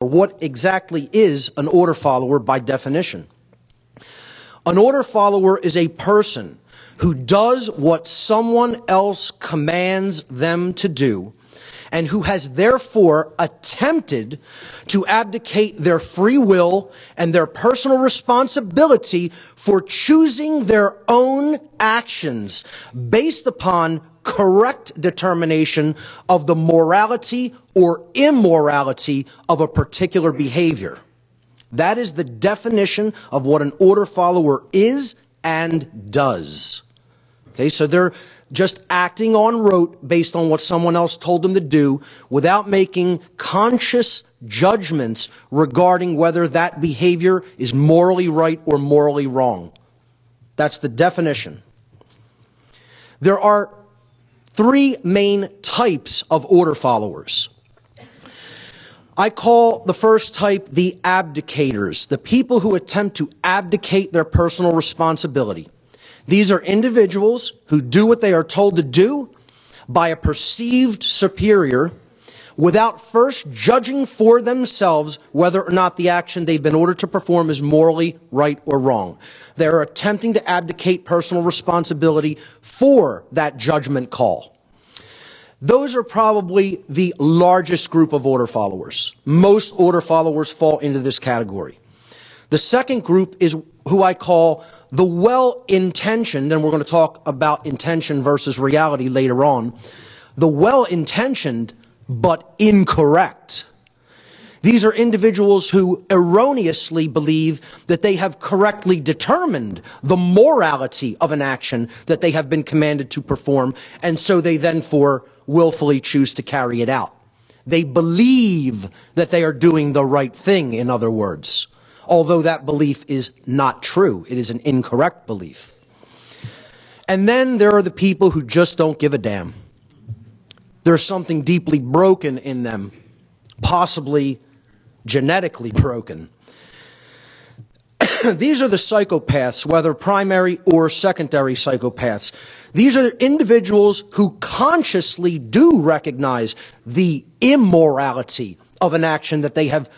What exactly is an order follower by definition? An order follower is a person who does what someone else commands them to do, and who has therefore attempted to abdicate their free will and their personal responsibility for choosing their own actions based upon correct determination of the morality or immorality of a particular behavior. That is the definition of what an order follower is and does. Okay, so they're just acting on rote based on what someone else told them to do without making conscious judgments regarding whether that behavior is morally right or morally wrong. That's the definition. There are three main types of order followers. I call the first type the abdicators, the people who attempt to abdicate their personal responsibility. These are individuals who do what they are told to do by a perceived superior without first judging for themselves whether or not the action they've been ordered to perform is morally right or wrong. They are attempting to abdicate personal responsibility for that judgment call. Those are probably the largest group of order followers. Most order followers fall into this category. The second group is who I call the well-intentioned, and we're going to talk about intention versus reality later on, the well-intentioned but incorrect. These are individuals who erroneously believe that they have correctly determined the morality of an action that they have been commanded to perform, and so they then willfully choose to carry it out. They believe that they are doing the right thing, in other words, although that belief is not true. It is an incorrect belief. And then there are the people who just don't give a damn. There's something deeply broken in them, possibly genetically broken. These are the psychopaths, whether primary or secondary psychopaths. These are individuals who consciously do recognize the immorality of an action that they have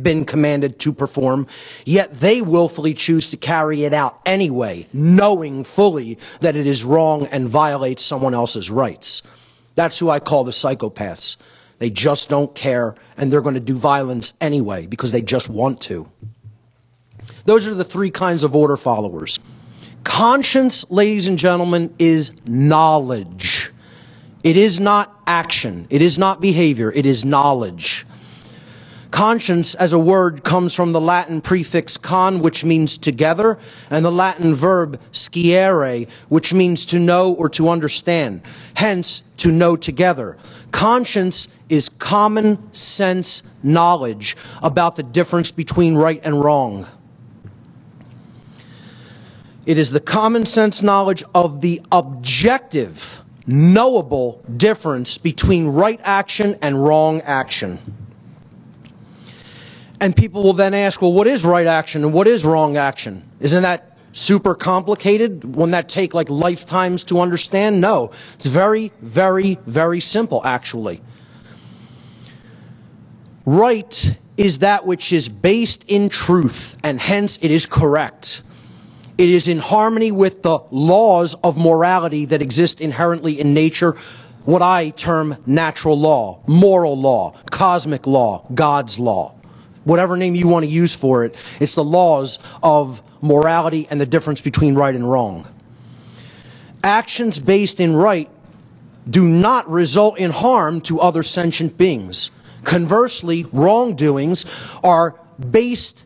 been commanded to perform, yet they willfully choose to carry it out anyway, knowing fully that it is wrong and violates someone else's rights. That's who I call the psychopaths. They just don't care, and they're going to do violence anyway because they just want to. Those are the three kinds of order followers. Conscience, ladies and gentlemen, is knowledge. It is not action. It is not behavior. It is knowledge. Conscience as a word comes from the Latin prefix con, which means together, and the Latin verb sciere, which means to know or to understand. Hence, to know together. Conscience is common sense knowledge about the difference between right and wrong. It is the common sense knowledge of the objective, knowable difference between right action and wrong action. And people will then ask, well, what is right action and what is wrong action? Isn't that super complicated? Wouldn't that take like lifetimes to understand? No. It's very, very, very simple, actually. Right is that which is based in truth, and hence it is correct. It is in harmony with the laws of morality that exist inherently in nature, what I term natural law, moral law, cosmic law, God's law. Whatever name you want to use for it, it's the laws of morality and the difference between right and wrong. Actions based in right do not result in harm to other sentient beings. Conversely, wrongdoings are based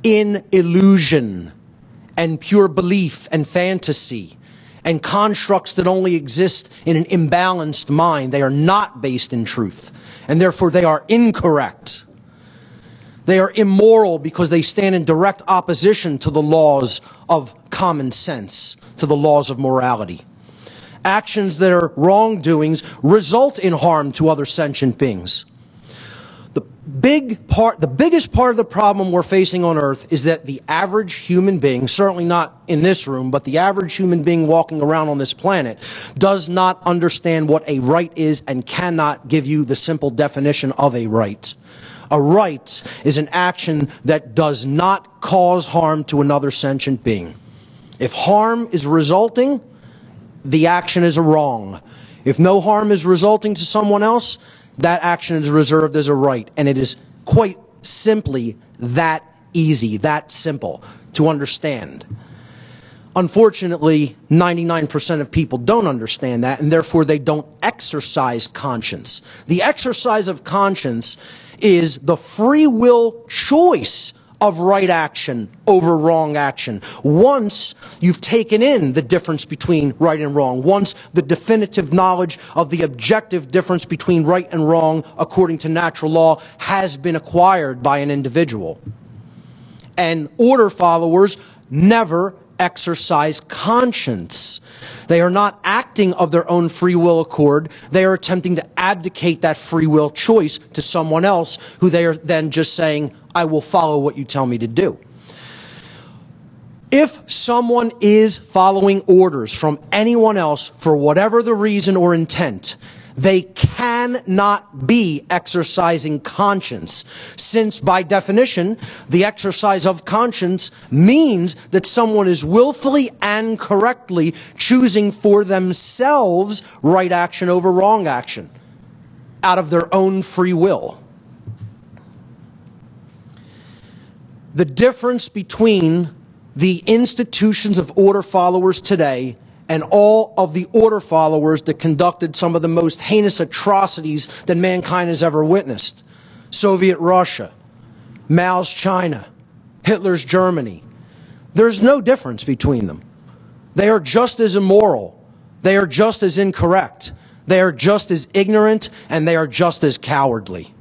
in illusion and pure belief and fantasy and constructs that only exist in an imbalanced mind. They are not based in truth, and therefore they are incorrect. They are immoral because they stand in direct opposition to the laws of common sense, to the laws of morality. Actions that are wrongdoings result in harm to other sentient beings. The biggest part of the problem we're facing on earth is that the average human being, certainly not in this room, but the average human being walking around on this planet, does not understand what a right is and cannot give you the simple definition of a right. A right is an action that does not cause harm to another sentient being. If harm is resulting, the action is a wrong. If no harm is resulting to someone else, that action is reserved as a right. And it is quite simply that easy, that simple to understand. Unfortunately, 99% of people don't understand that, and therefore they don't exercise conscience. The exercise of conscience is the free will choice of right action over wrong action. Once you've taken in the difference between right and wrong, once the definitive knowledge of the objective difference between right and wrong according to natural law has been acquired by an individual. And order followers never exercise conscience. They are not acting of their own free will accord. They are attempting to abdicate that free will choice to someone else, who they are then just saying, I will follow what you tell me to do. If someone is following orders from anyone else for whatever the reason or intent, they cannot be exercising conscience, since by definition, the exercise of conscience means that someone is willfully and correctly choosing for themselves right action over wrong action, out of their own free will. The difference between the institutions of order followers today and all of the order followers that conducted some of the most heinous atrocities that mankind has ever witnessed. Soviet Russia, Mao's China, Hitler's Germany. There's no difference between them. They are just as immoral. They are just as incorrect. They are just as ignorant, and they are just as cowardly.